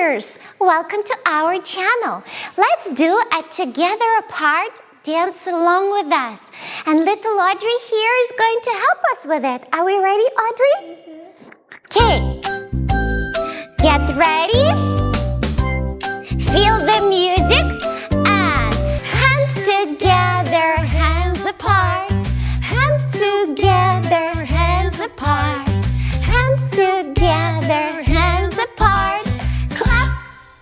dancers! Welcome to our channel. Let's do a together apart dance along with us. And little Audrey here is going to help us with it. Are we ready, Audrey? Okay. Get ready. Feel the music. And hands together, hands apart. Hands together, hands apart. Hands together, hands apart. Clap,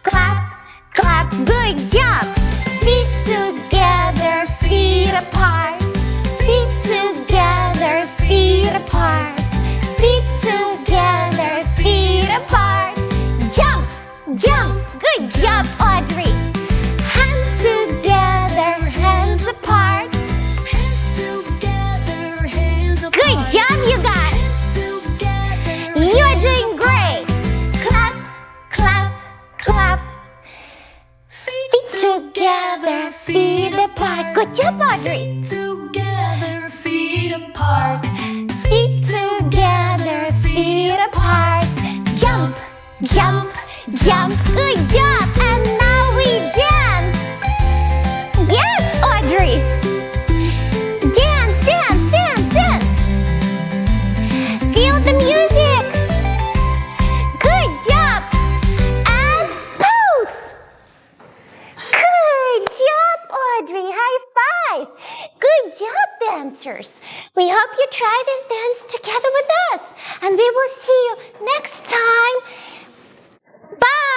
clap, clap. Good job. Feet together, feet apart. Feet together, feet apart. Feet together, feet apart. Jump, jump. Good job, Audrey. Hands together, hands apart. Hands together, hands apart. Good job, you guys. You're doing great. Clap, clap, clap. Feet together, feet apart. Good job, Audrey. Feet together, feet apart. Feet together, feet apart. Jump, jump, jump. Good job. And now we dance. Yes, Audrey. Dance, dance, dance, dance. Feel the music. Good job. And pose. Good job, Audrey. High five. Good job, dancers. We hope you try this dance together with us. And we will see you next time. Bye.